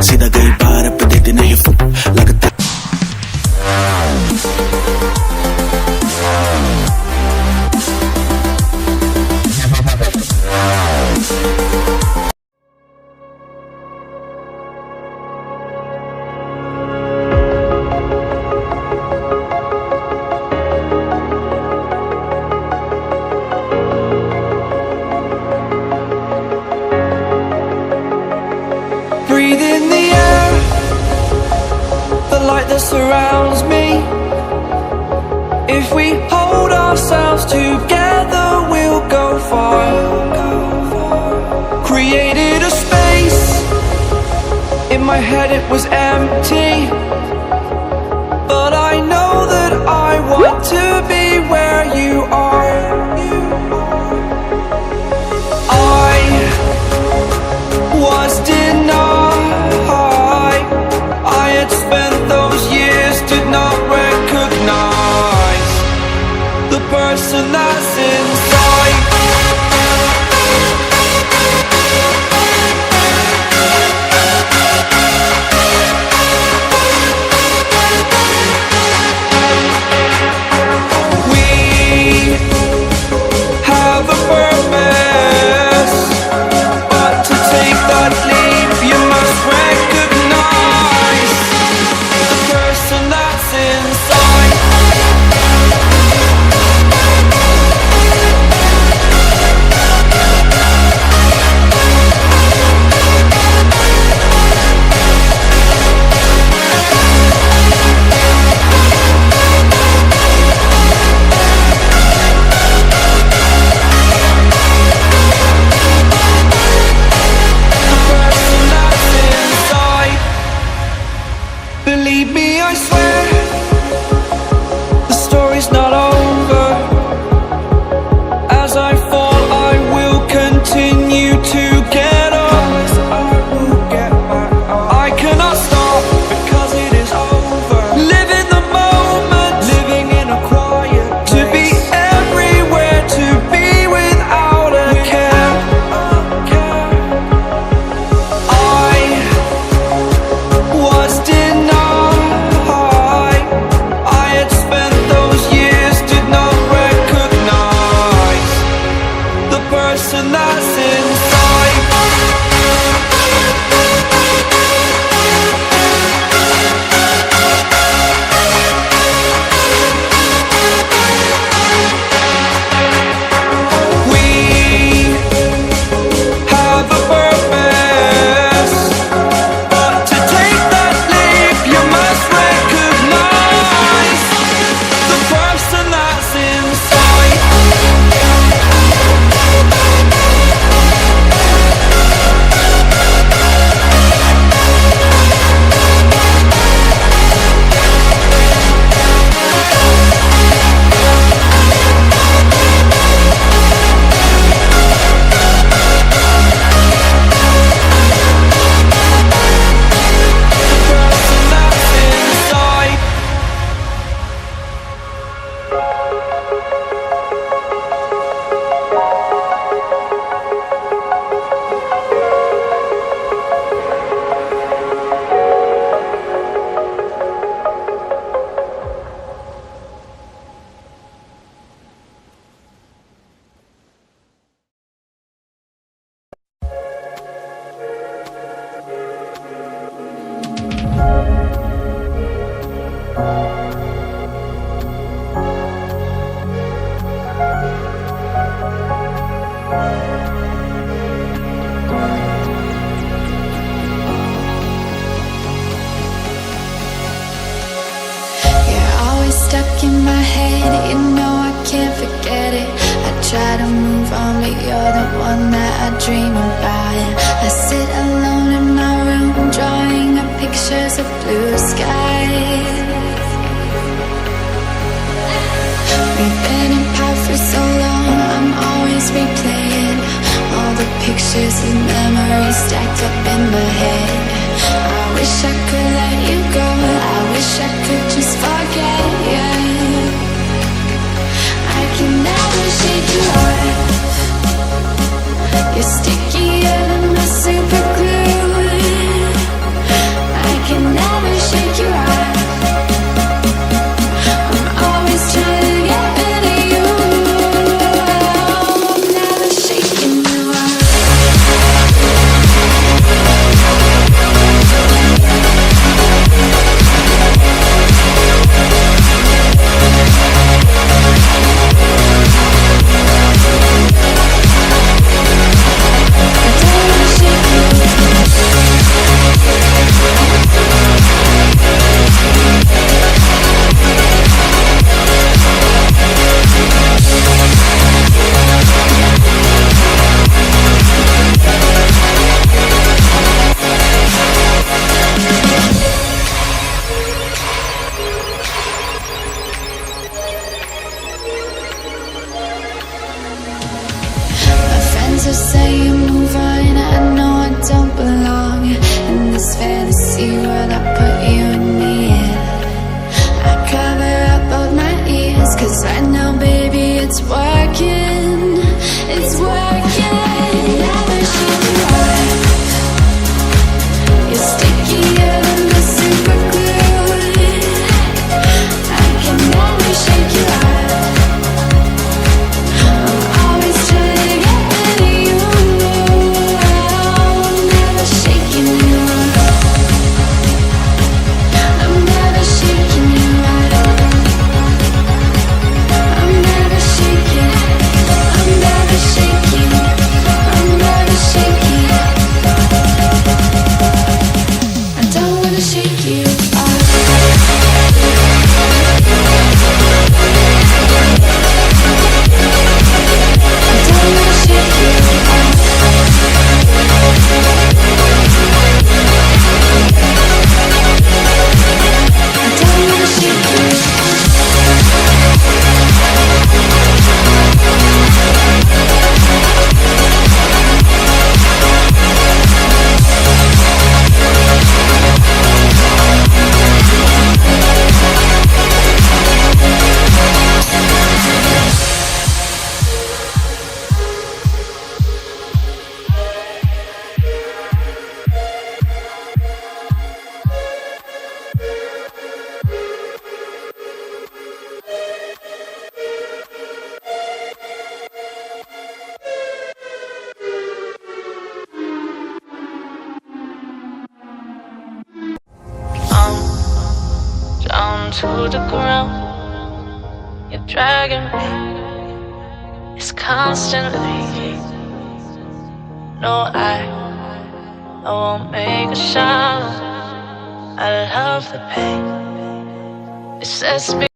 सीधा गई बार अब देते नहीं फूक लगता Breathe in the air, the light that surrounds me. If we hold ourselves together, we'll go far. Created a space, in my head it was empty, but I know that I want to be where you are. I was denied. I had spent those years, did not recognize the person that's inside. We have a purpose, but to take that leap you must recognize the person that's inside. Believe me, I swear, the story's not over. As I fall, I will continue to get up. I cannot stop because it is over. Live in the moment, living in a quiet place. To be everywhere, to be without a care. I was denied. I had spent those years, did not recognize the person that's inside. We have a purpose, but to take that leap you must recognize the person that's inside. You're always stuck in my head, you know I can't forget it. I try to move on, but you're the one that I dream about. I sit alone in my room, drawing up pictures of blue skies. We've been apart for so long, I'm always replaying all the pictures and memories stacked up in my head. I wish I could let you go, I wish I could just forget you. I can never shake you off. You're stickier than my super glue. down to the ground. You're dragging me, it's constantly. No, I won't make a sound. I love the pain. It sets me